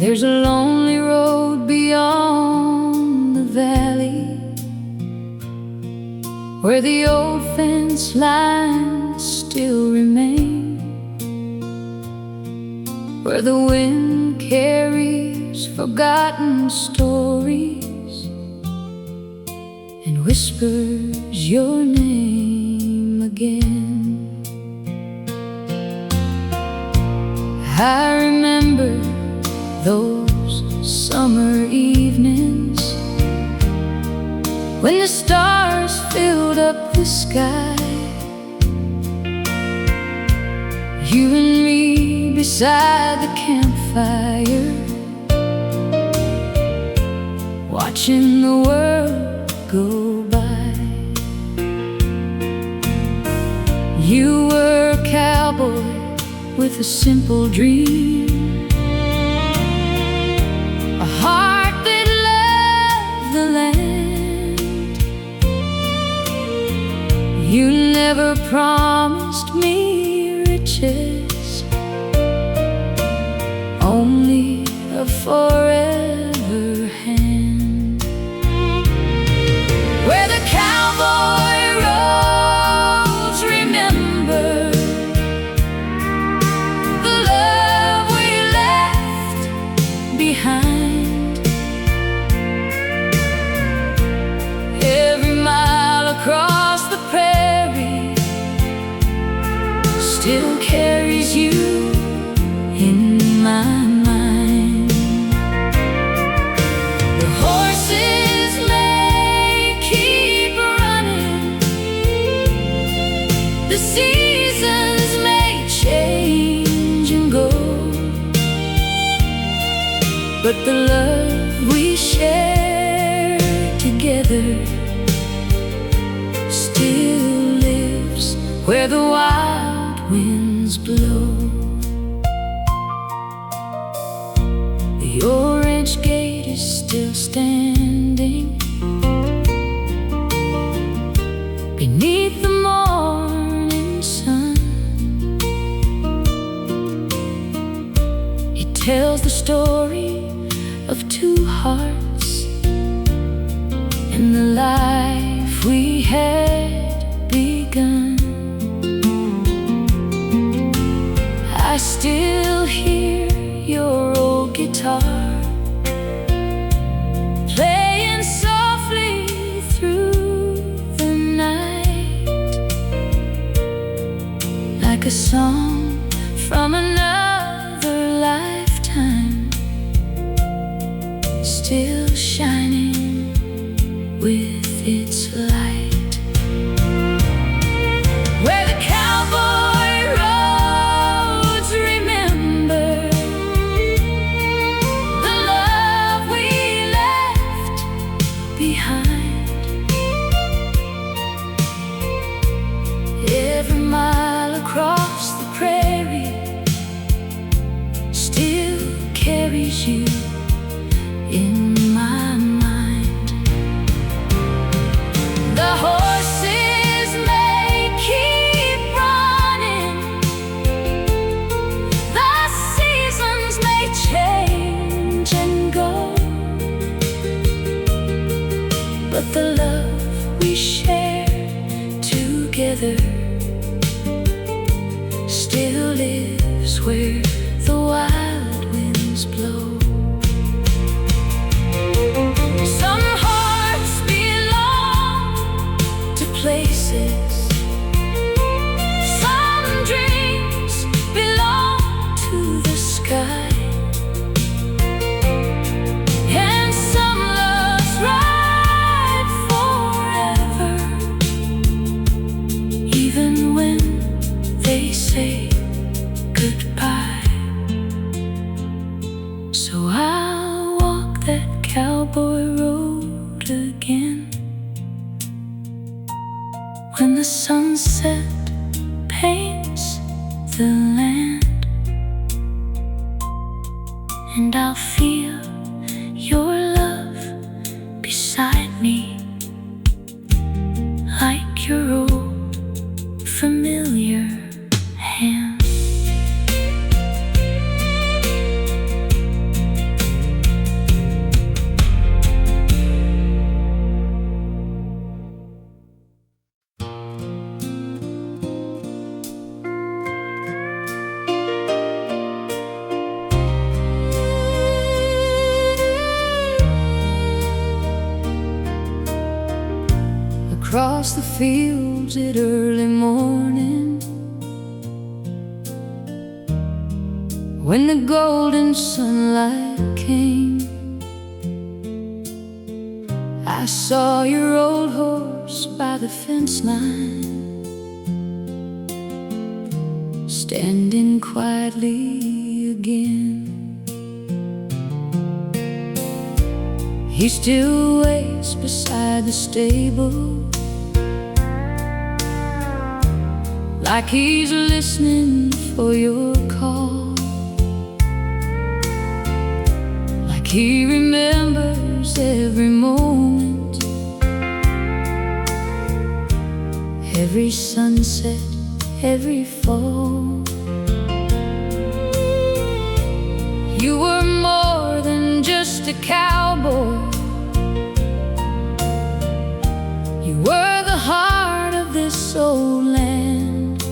There's a lonely road beyond the valley, where the old fence lines still remain, where the wind carries forgotten stories and whispers your name again. I remember those summer evenings when the stars filled up the sky, you and me beside the campfire, watching the world go by. You were a cowboy with a simple dream, a heart that loved the land. You never promised me riches, only a forever hand. Where the cowboy roads remember the love we left behind. Every mile across the prairie still carries you in my mind. The horses may keep running, the seasons may change and go, but the love we share together still lives where the wild winds blow. The orange gate is still standing beneath the morning sun. It tells the story of two hearts and the life we had begun. I still hear your old guitar playing softly through the night, like a song from another lifetime, still shining with its light. Where the cowboy roads remember the love we left behind. Every mile across the prairie still carries you in my mind. The horses may keep running, the seasons may change and go, but the love we share together still lives where the wild winds blow. Some hearts belong to places, some dreams belong to the sky, and some loves ride forever, even when they say goodbye. So I'll walk that cowboy road again when the sunset paints the land, and I'll feel your love beside me, like your old familiar hand. across the fields at early morning, when the golden sunlight came. I saw your old horse by the fence line, standing quietly again. He still waits beside the stable, like he's listening for your call, like he remembers every moment, every sunset, every fall. You were more than just a cowboy. You were the heart of this old land,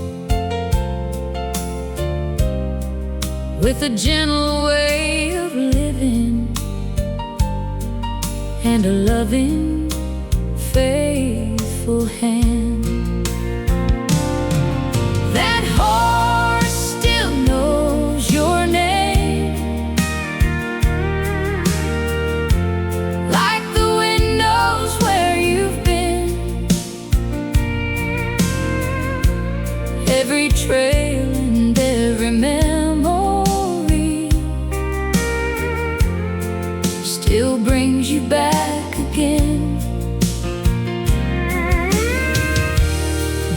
with a gentle way of living and a loving, faithful hand. That horse still knows your name, like the wind knows where you've been. Every trail and every memory still brings you back again.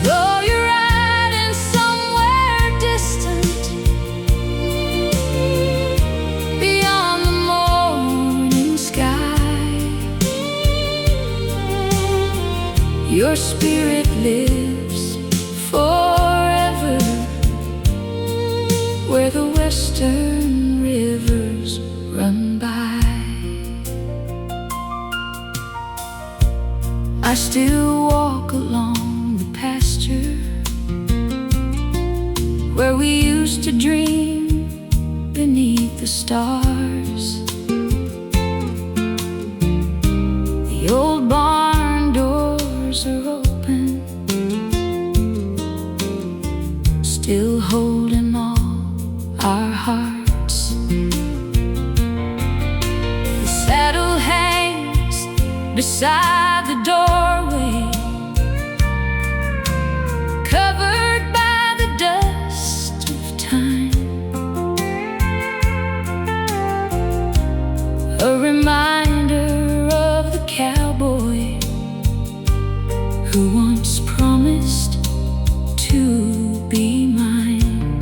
Though you're riding somewhere distant, beyond the morning sky, your spirit lives forever where the western rivers run by. I still walk along the pasture where we used to dream beneath the stars. The old barn doors are open, still holding all our hearts. The saddle hangs beside the doorway, covered by the dust of time, a reminder of the cowboy who once promised to be mine.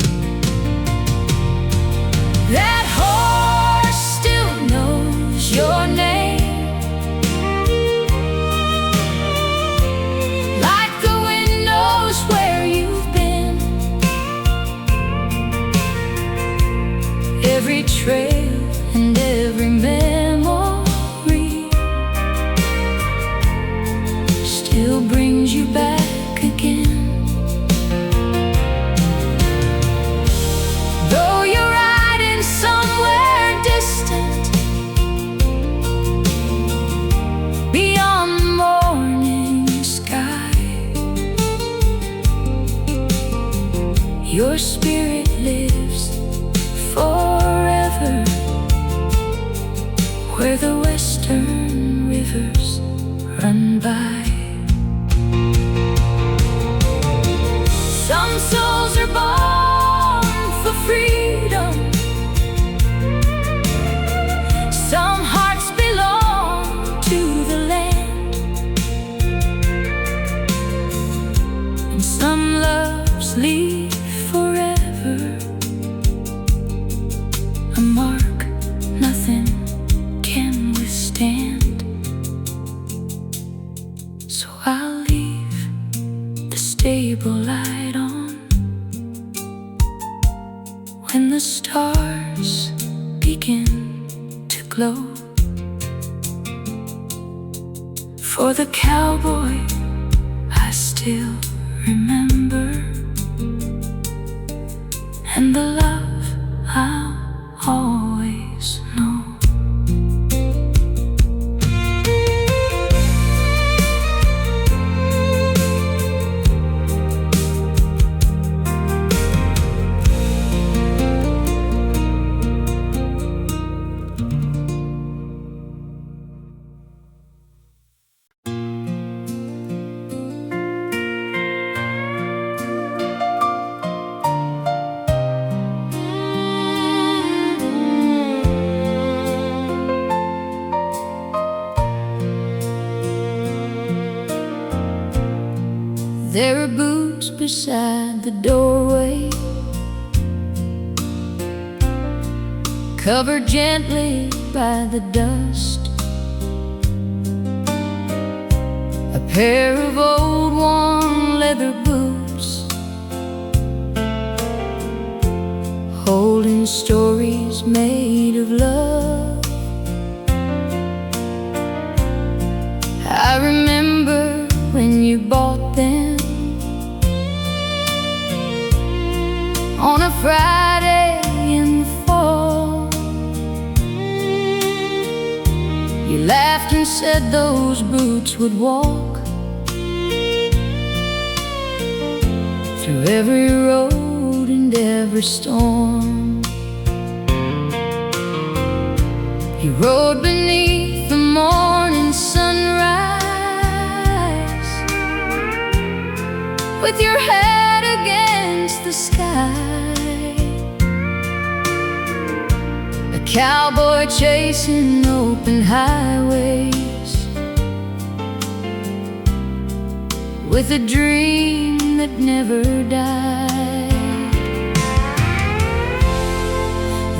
That horse still knows your name, like the wind knows where you've been. Every trail and every memory still brings you back again. Though you're riding somewhere distant, beyond the morning sky, your spirit lives forever where the western rivers run by. Some souls are born for freedom, some hearts belong to the land, and some loves leave forever, a mark nothing can withstand. So I'll leave the stable light on when the stars begin to glow, for the cowboy I still remember, and the love I'll always know. There are boots beside the doorway, covered gently by the dust. A pair of old worn leather boots, holding stories made of love. I remember when you bought them on a Friday in the fall. You laughed and said those boots would walk through every road and every storm. You rode beneath the morning sunrise, with your head against the sky, a cowboy chasing open highways, with a dream that never died.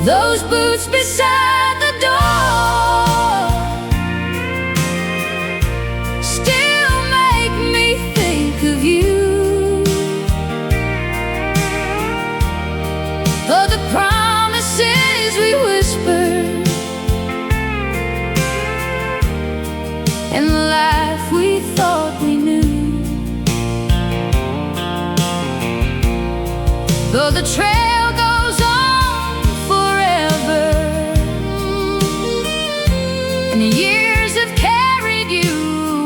Those boots beside the door still make me think of you. Oh, the promises we whispered, and the life we thought we knew. Though the trail goes on forever, and the years have carried you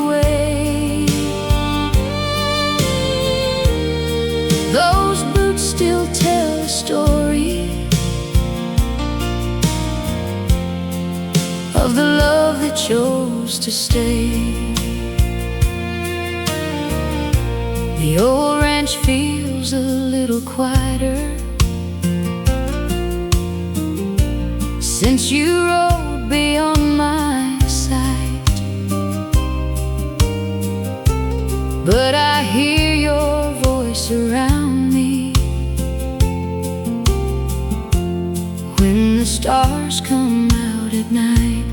away, those boots still tell a story of the love that chose to stay. The old ranch feels a little quieter since you rode beyond my sight, but I hear your voice around me when the stars come out at night.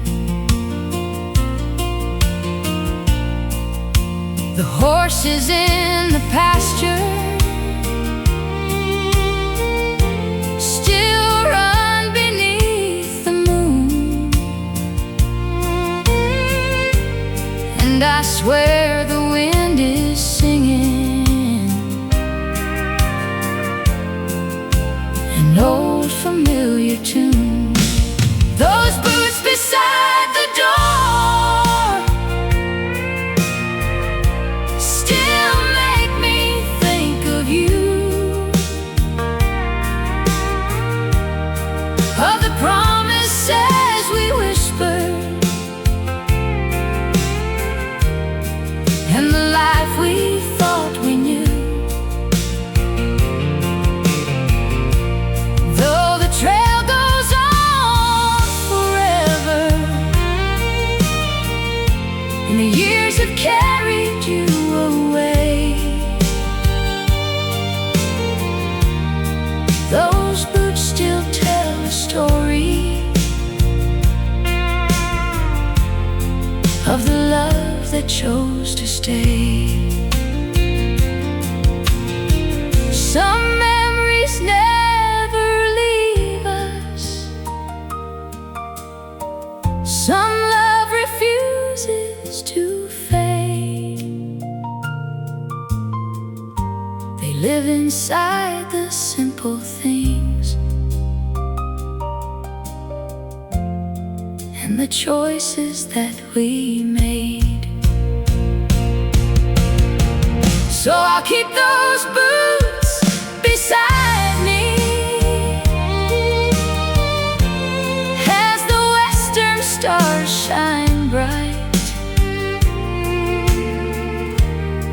The horses in the pasture still run beneath the moon, and I swear the wind is singing an old familiar tune. Those boots beside the door still make me think of you, of the promises we whispered, and the life we thought we knew. Though the trail goes on forever, and the years have carried you away, those boots still tell a story of the love that chose to stay. Some memories never leave us, some love refuses to fade. They live inside the simple things and the choices that we made. So I'll keep those boots beside me as the western stars shine bright,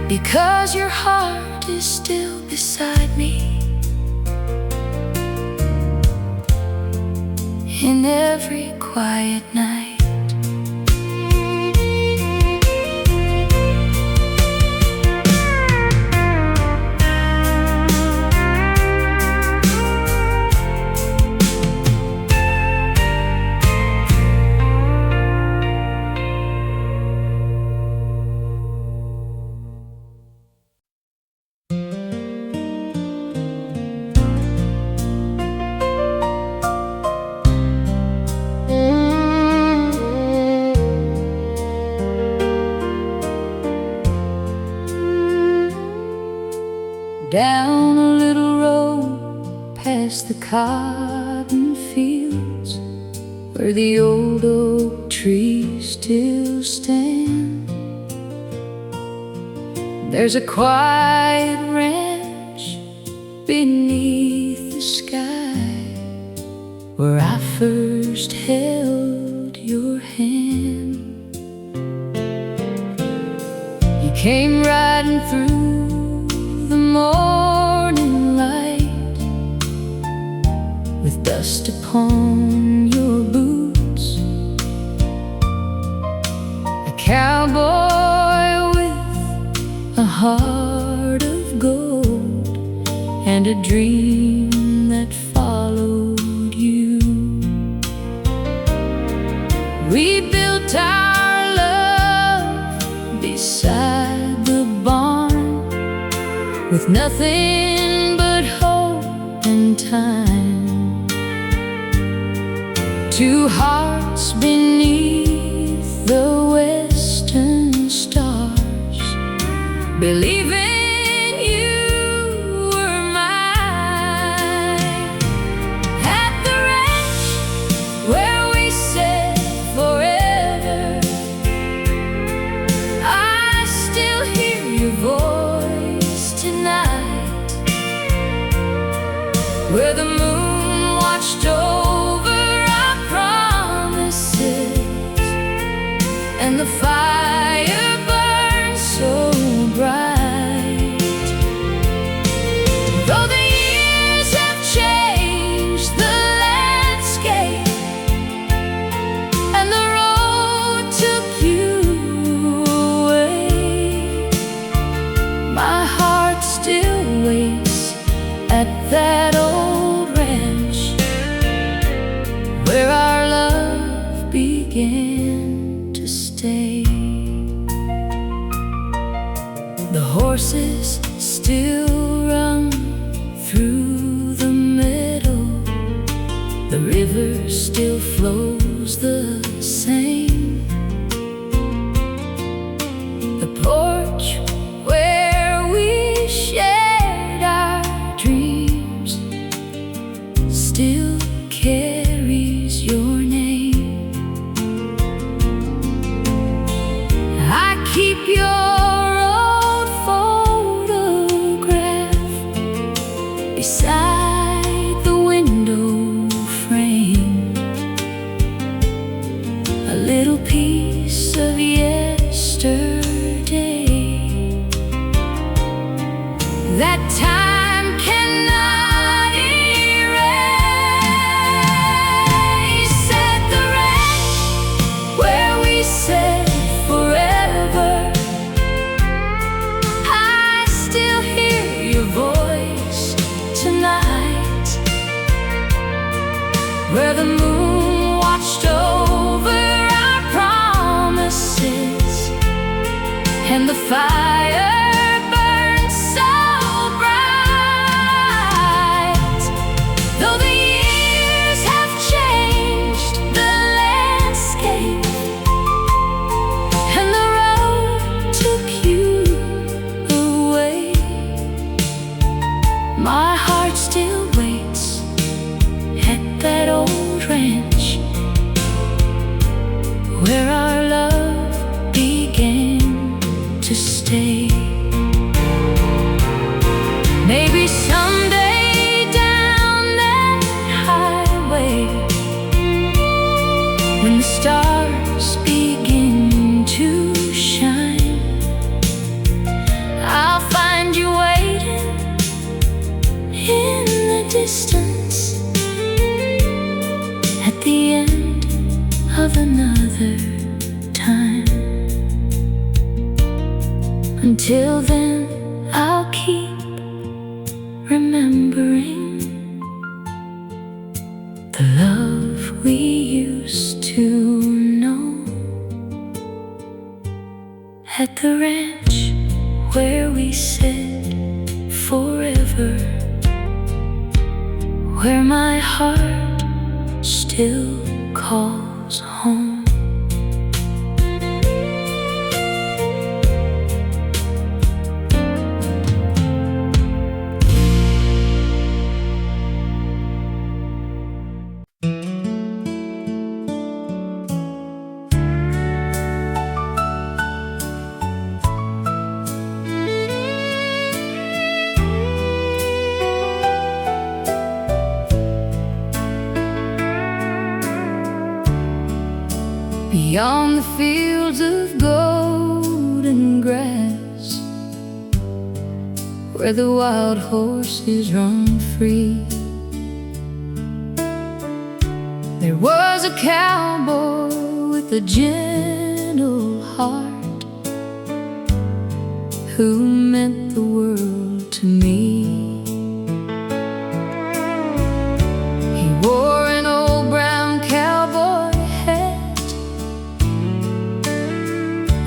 because your heart is still beside me in every quiet night. down a little road past the cotton fields, where the old oak trees still stand. There's a quiet ranch beneath the sky, where I first held your hand. You came riding through the morning light, with dust upon your boots, a cowboy with a heart of gold and a dream that followed you. We built our love beside the barn, with nothing but hope and time. Two hearts beneath the western stars, believing you were mine. At the ranch where we said forever, I still hear your voice tonight, where the moon watched over our promises, and the fire burned so bright. Though the years have changed the landscape, and the road took you away, my heart still waits at that old ranch, where our love began to stay. The horses still run through the meadow, the river still flows the same. The porch where we shared our dreams still carries your name. I keep your old photograph beside the window frame, a little piece of yesterday that time cannot erase. At the ranch where we said forever, I still hear your voice tonight, where the moon watched over our promises, and the fire burned so bright. Though the years have changed the landscape, and the road took you away, my heart still waits at that old ranch, where our love began to stay. Maybe someday down that highway, when the stars begin to shine, I'll find you waiting in the distance, at the end of another time. Until then, I'll keep remembering the love we used to know, at the ranch where we said forever, where my heart still calls home. beyond the fields of golden grass, where the wild horses run free. There was a cowboy with a gentle heart who meant the world to me. He wore an old brown cowboy hat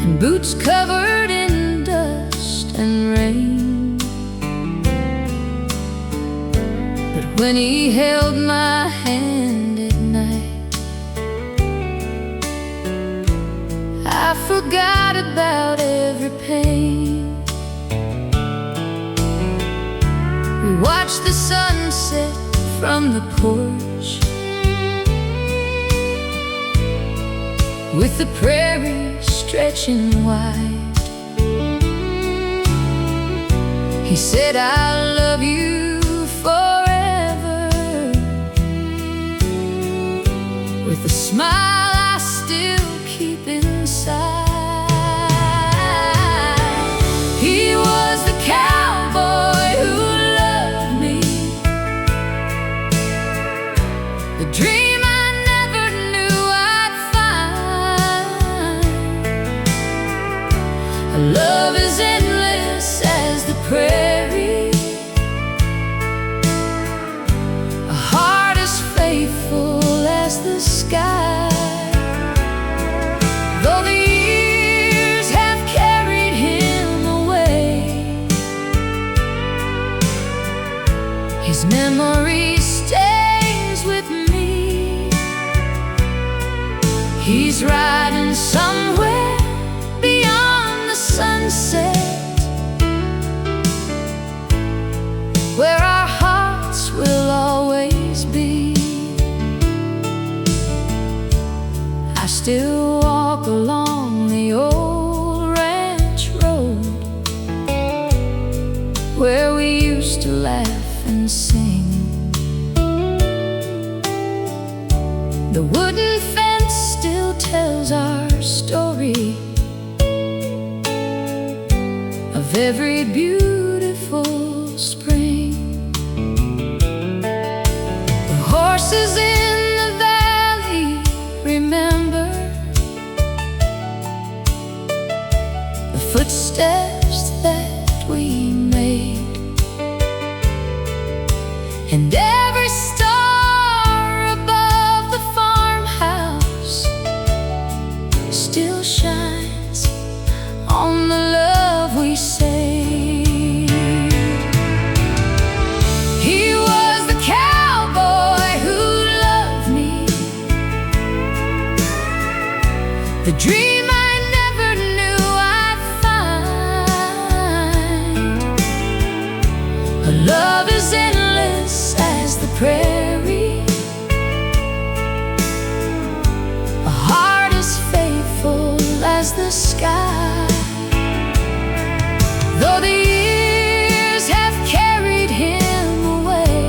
and boots covered in dust and rain. But when he held my hand at night, I forgot about every pain. We watched the sunset from the porch, with the prairie stretching wide. He said, "I'll love you forever," with a smile I still keep inside. He was the cowboy who loved me, the dream I never knew I'd find. A love as endless as the prairie, a heart as faithful as the sky. Though the years have carried him away, his memory stays with me. He's riding somewhere beyond the sunset, where our hearts will always be. I still walk along the old ranch road, where we used to laugh and sing. The wooden fence still tells our story of every beautiful spring. The horses in the valley remember the footsteps that we made, and every star above the farmhouse still shines on the love we saved. He was the cowboy who loved me, the dream I never knew I'd find. A love as endless as the prairie, a heart as faithful as the sky. Though the years have carried him away,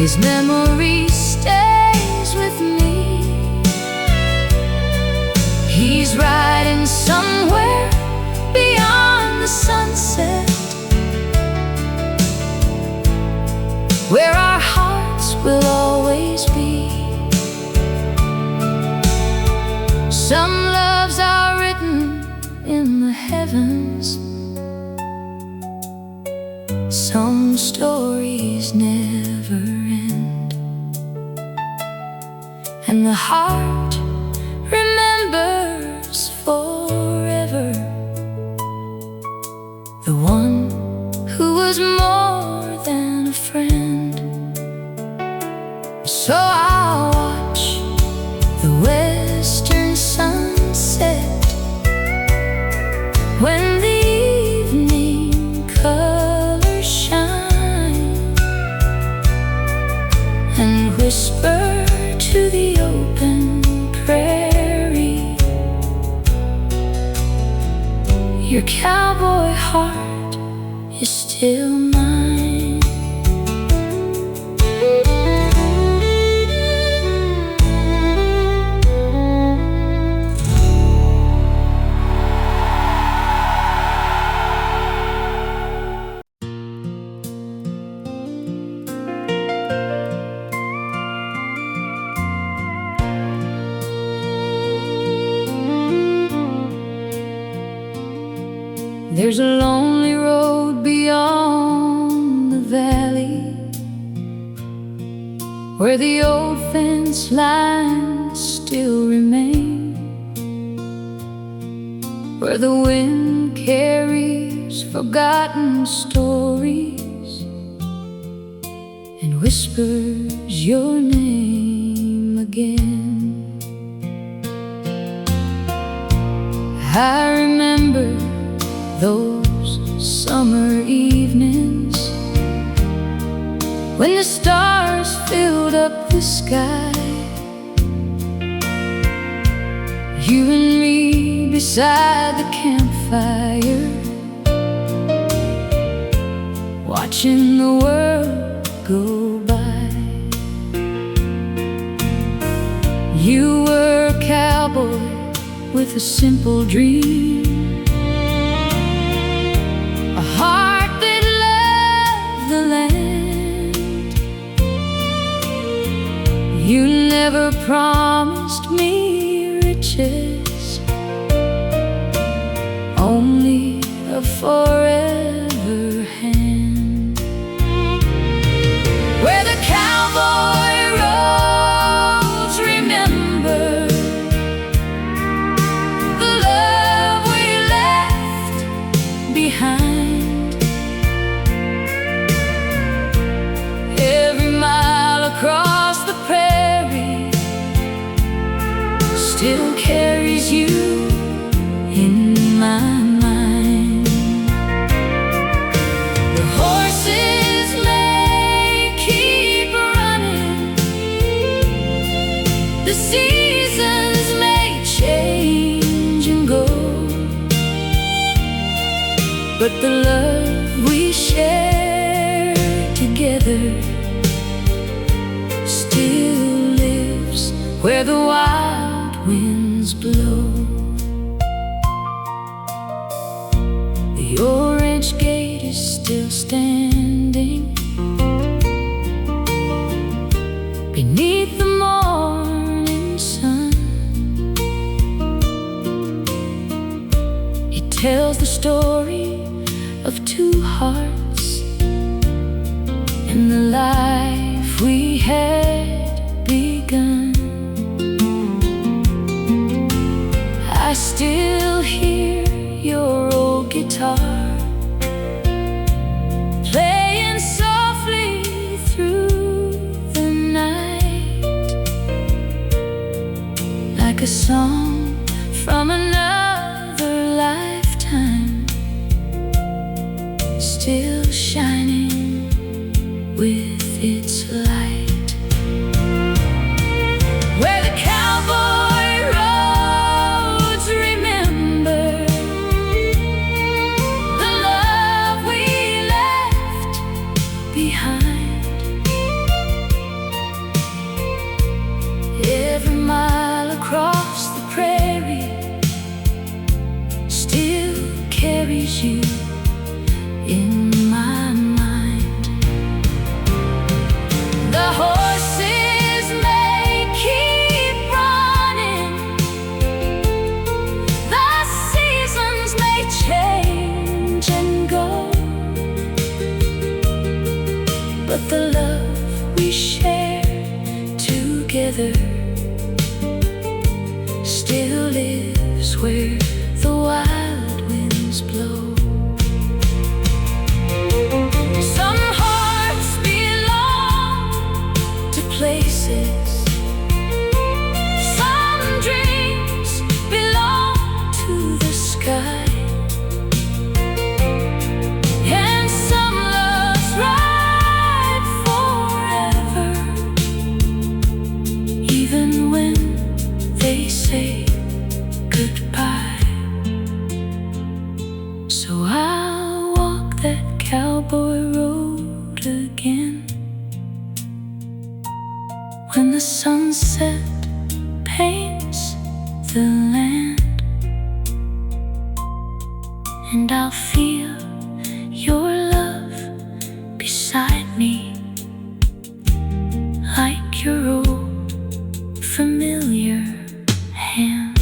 his memory stays with me. He's riding somewhere beyond the sunset, where our hearts will always be. Some loves are written in the heavens, some stories never end, and the heart remembers forever the one who was more than a friend. So I'll watch the western sunset when the evening colors shine, and whisper to the open prairie, your cowboy heart is still mine. There's a lonely road beyond the valley, where the old fence lines still remain, where the wind carries forgotten stories and whispers your name again. I remember those summer evenings when the stars filled up the sky, you and me beside the campfire, watching the world go by. You were a cowboy with a simple dream, a heart that loved the land. You never promised me riches, only a forever hand. Where the cowboy roads remember the love we left behind. Every mile across the prairie still carries you in my mind. The horses may keep running, the seasons may change and go, but the love we share together still lives where the wild winds blow. The orange gate is still standing beneath the morning sun. It tells the story of two hearts and the life we had begun. I still hear your old guitar playing softly through the night, like a song from another lifetime, still shining with its light. Where the cowboy roads remember the love we left behind. Every mile across the prairie still carries you in my mind. The horses may keep running, the seasons may change and go, but the love we share together still lives where the wild winds blow. Some hearts belong to places, some dreams belong to the sky, and some loves ride forever, even when they say goodbye. So I'll walk that cowboy road again when the sunset paints the land, and I'll feel your love beside me, like your old familiar hand.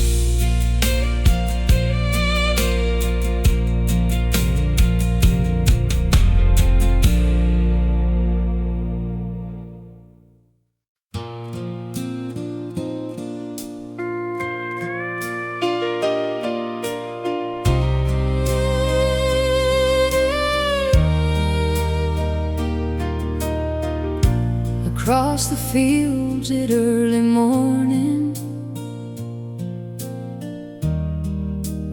across the fields at early morning,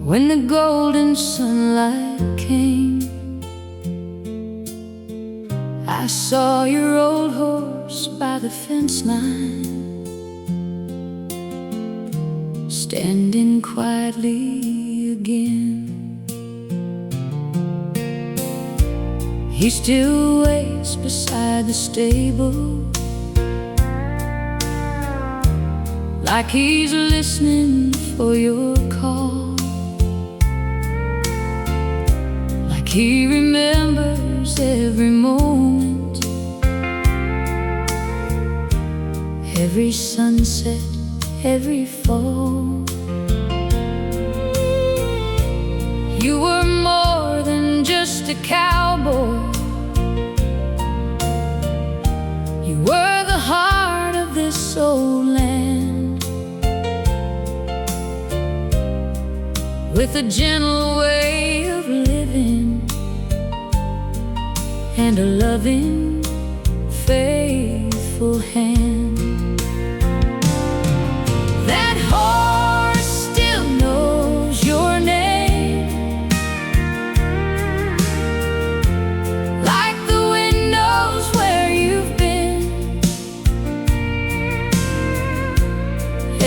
when the golden sunlight came. I saw your old horse by the fence line, standing quietly again. He still waits beside the stable, like he's listening for your call, like he remembers every moment, every sunset, every fall. You were more than just a cowboy. You were the heart of this old land, with a gentle way of living and a loving, faithful hand. That horse still knows your name, like the wind knows where you've been.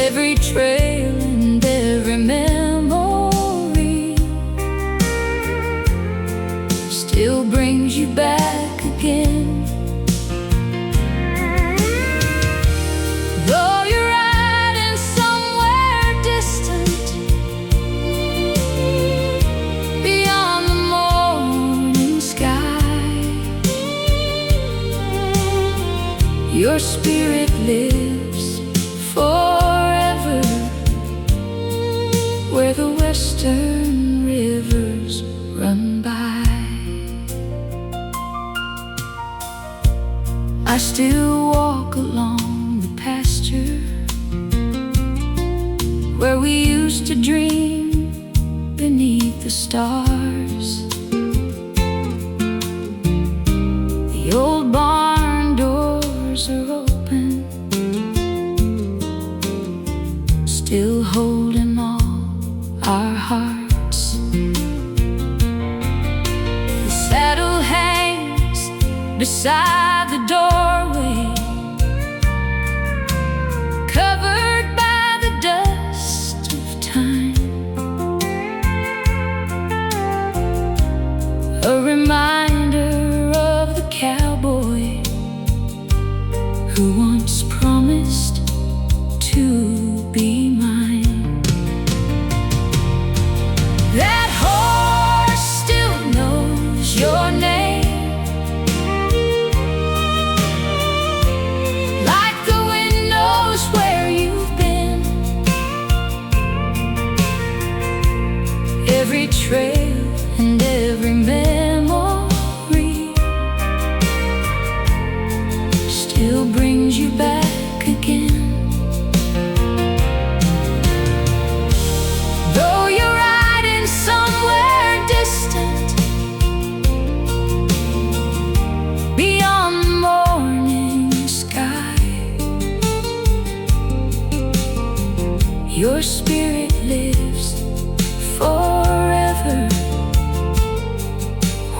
Every trail and every memory still brings you back again. Though you're riding somewhere distant, beyond the morning sky, your spirit lives forever where the western rivers run by. I still walk along the pasture where we used to dream beneath the stars. The old barn doors are open, still holding all our hearts. The saddle hangs beside the doorway, covered by the dust of time, a reminder of the cowboy who once promised to be mine. That horse still knows your name, like the wind knows where you've been. Every trail and every memory still brings you back again. Though you're riding somewhere distant, beyond the morning sky, your spirit lives forever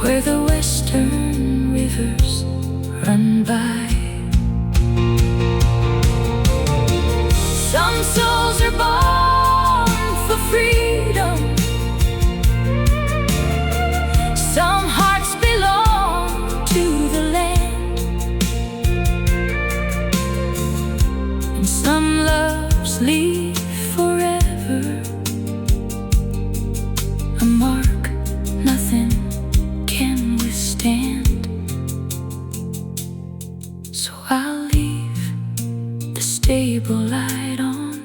where the western rivers run by. Some souls are born for freedom, some hearts belong to the land, and some loves leave forever, a mark nothing can withstand. So I'll leave the stable light on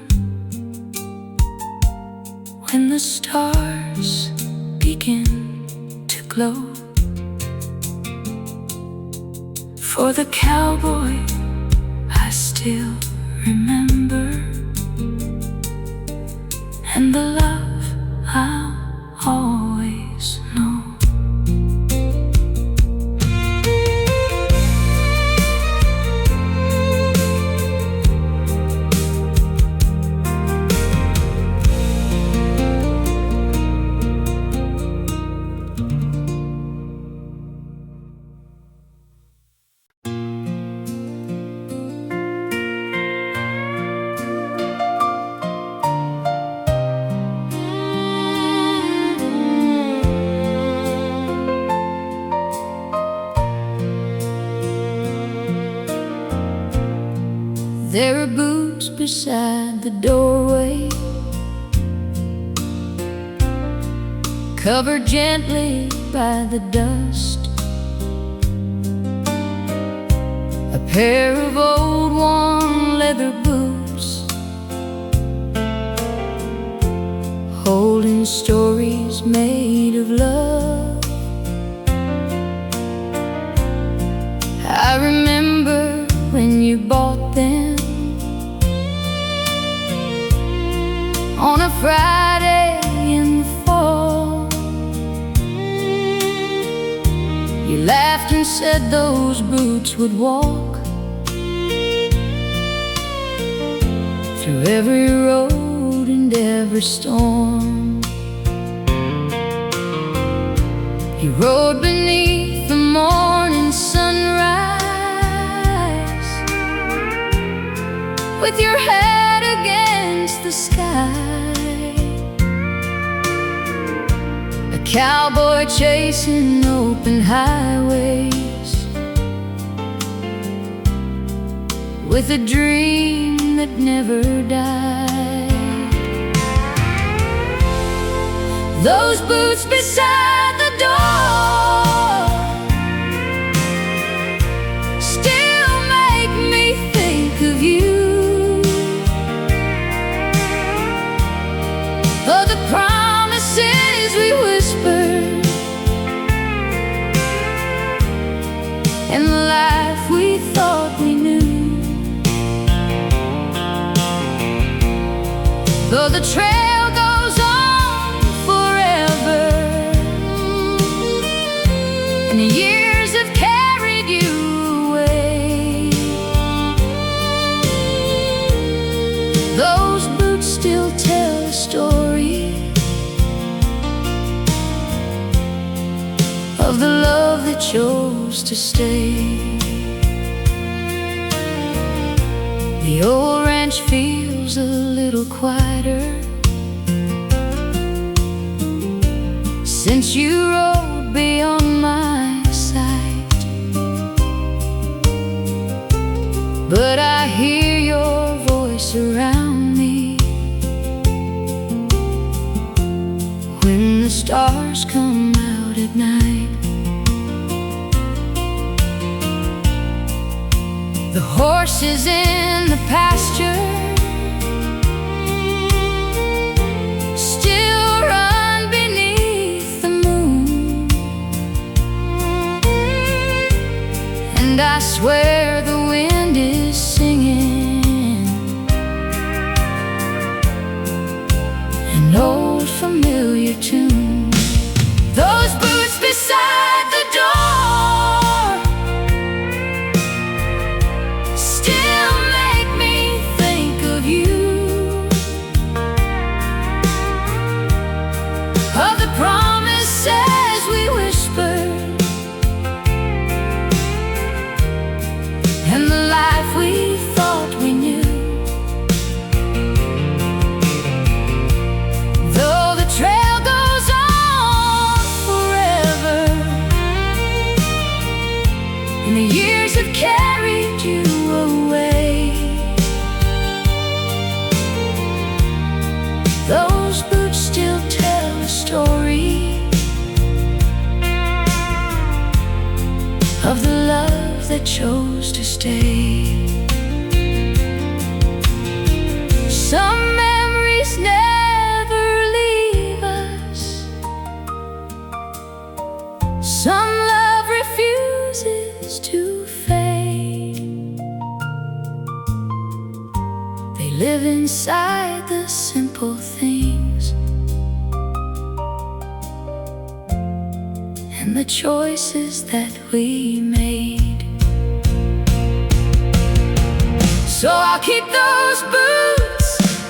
when the stars begin to glow, for the cowboy I still remember, and the love I'll always know. beside the doorway, covered gently by the dust. A pair of old worn leather boots, holding stories made of love. I remember when you bought them on a Friday in the fall. You laughed and said those boots would walk through every road and every storm. You rode beneath the morning sunrise, with your head against the sky, a cowboy chasing open highways, with a dream that never died. Those boots beside the door still make me think of you. Oh, the promises we whispered, and the life we thought we knew. Though the trail goes on forever, and the years have carried you away, those boots still tell a story of the love that chose to stay. The old ranch feels a little quieter since you rode beyond my sight, but I hear your voice around me when the stars come out at night. The horses in the pasture still run beneath the moon, and I swear the wind is singing an old familiar tune. Those boots beside the door still make me think of you, of the promises we whispered, and the life we thought we knew. Though the trail goes on forever, and the years have carried you away, those boots still tell a story of the love that chose to stay. Some memories never leave us, some love refuses to fade. They live inside the simple things and the choices that we made. So I'll keep those boots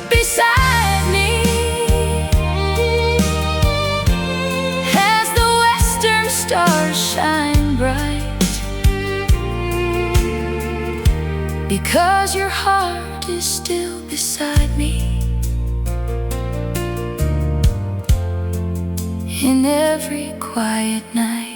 beside me as the western stars shine bright, because your heart is still beside me in every quiet night.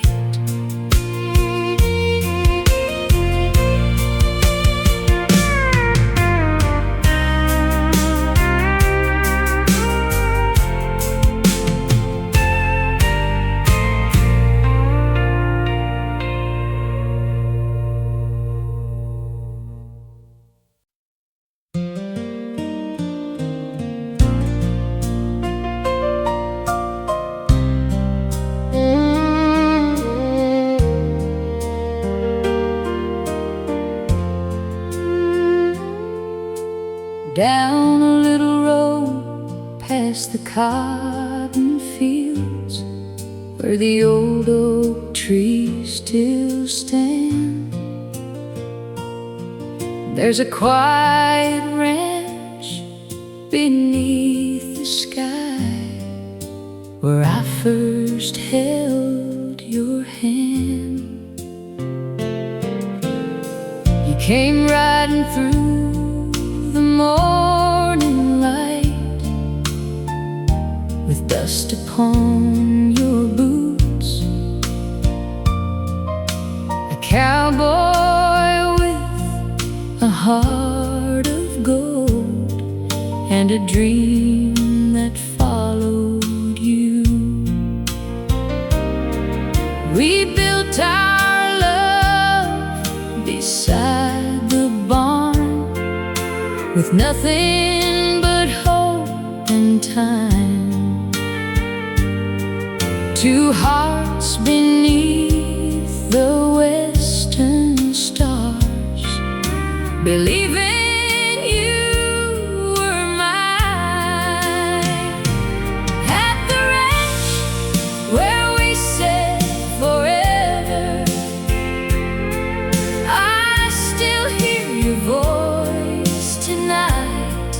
past the cotton fields where the old oak trees still stand. There's a quiet ranch beneath the sky where I first held your hand. You came riding through the morning light with dust upon your boots, a cowboy with a heart of gold and a dream that followed you. We built our love beside the barn with nothing but hope and time. Two hearts beneath the western stars, believing you were mine. At the ranch where we said forever, I still hear your voice tonight,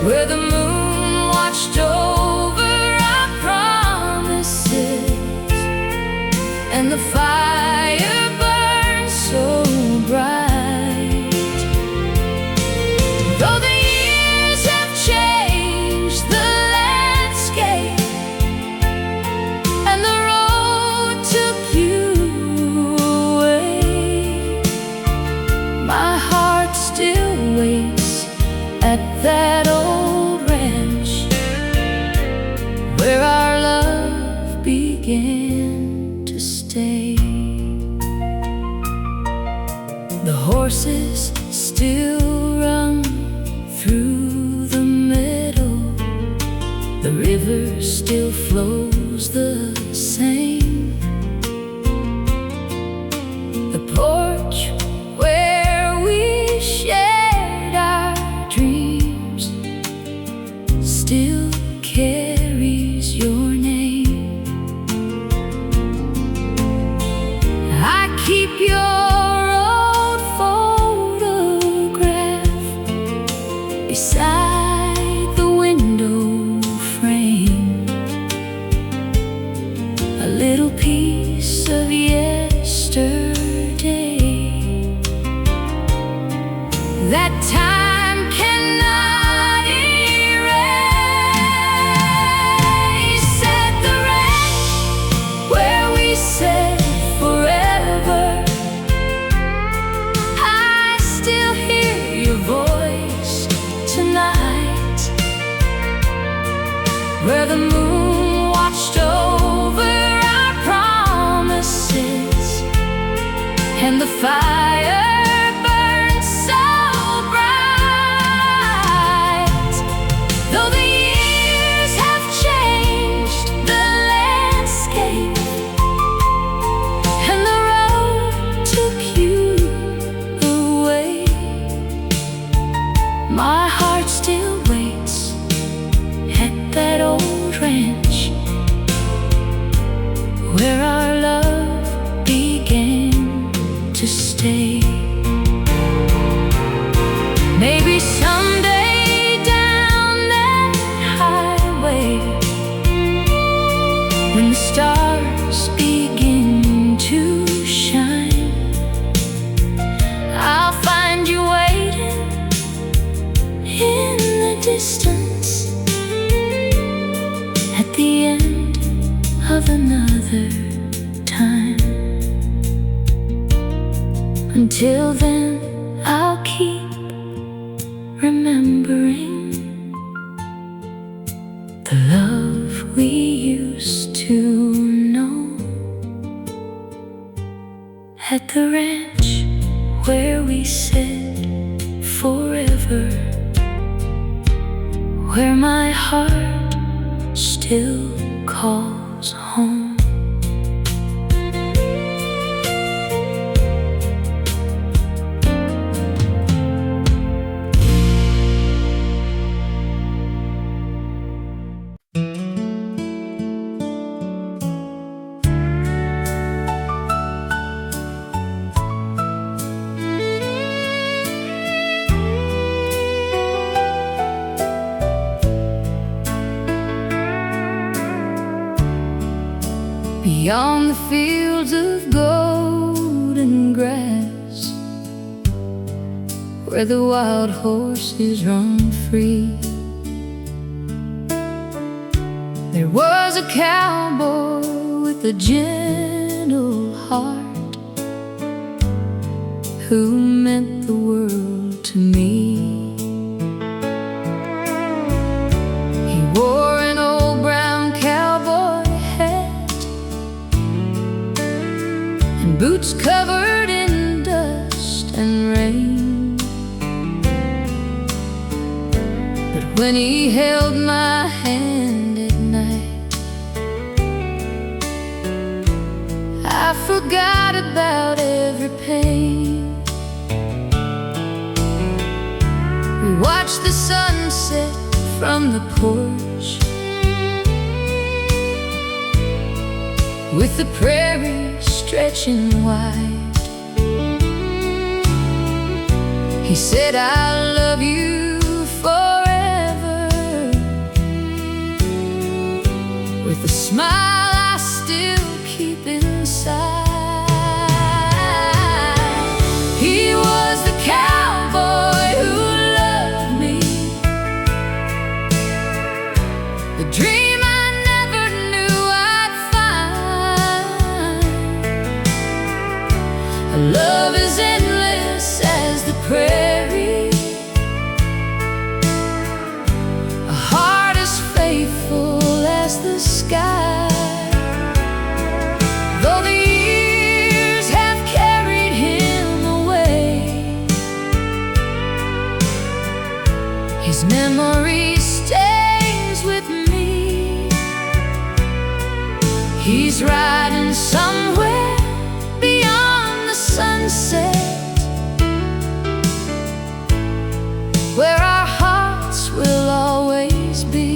where the moon watched over our promises and the fire burned so bright. Though the years have changed the landscape and the road took you away, my heart still waits at that old ranch where our love began to stay. The horses still run through the meadow, the river still flows the same. The porch where we shared our dreams still carries your name. I keep your old photograph beside the window frame, a little piece of yesterday. That time cannot erase. At the ranch where we said forever, I still hear your voice tonight, where the moon watched over our promises and the fire burned so bright. Though the years have changed the landscape and the road took you away, my heart still waits at that old ranch where our love began to stay. Maybe someday down that highway, when the stars begin to shine, I'll find you waiting in the distance at the end of another time. Until then, I'll keep remembering the love we used to know at the ranch where we said forever, where my heart still calls home. beyond the fields of golden grass, where the wild horses run free. There was a cowboy with a gentle heart who meant the world to me. He wore an old brown cowboy hat and boots covered in dust and rain. But when he held my hand at night, I forgot about every pain. We watched the sunset from the porch, with the prairie stretching wide. He said, "I'll love you forever," with a smile I still keep inside. He was the cowboy who loved me, the dream I never knew I'd find. A love as endless as the prairie, a heart as faithful as the sky. Though the years have carried him away, his memory stays with me. He's riding somewhere beyond the sunset, where our hearts will always be.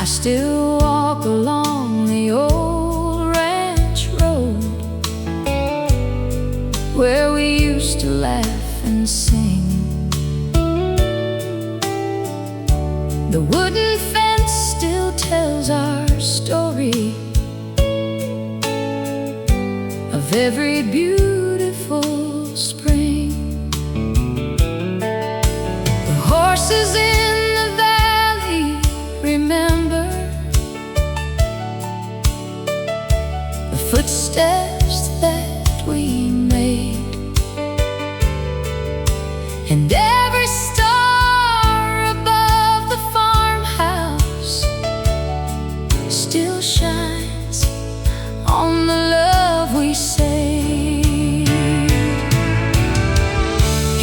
I still walk along the old ranch road, where we used to laugh and sing. The wooden fence still tells our story of every beautiful spring. The horses in the valley remember the footsteps that we made, and every star above the farmhouse still shines on the love we saved.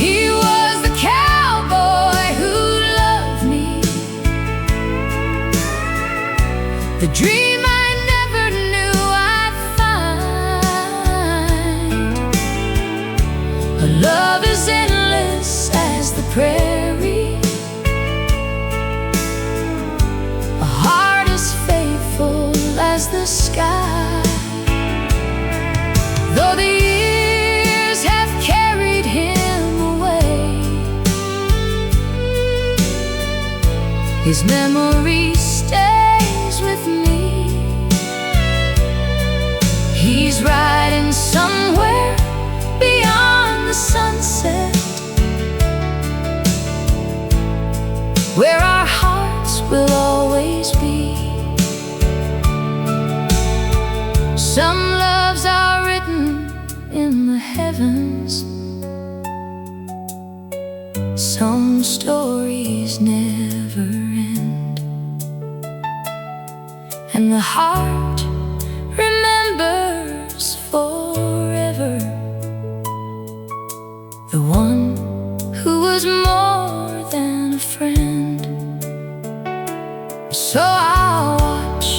He was the cowboy who loved me, the dream I never knew I'd find. A love as endless as the prairie, a heart as faithful as the sky. Though the years have carried him away, his memory stays with me. He's riding somewhere beyond the sunset, where our hearts will always be. Some loves are written in the heavens, some stories never end, and the heart remembers forever the one who was more than a friend. So I'll watch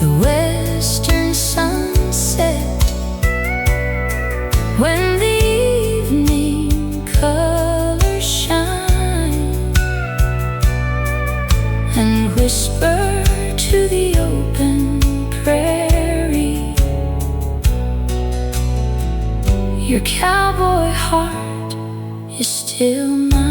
the western sunset when the evening colors shine, and whisper to the open prairie, your cowboy heart is still mine.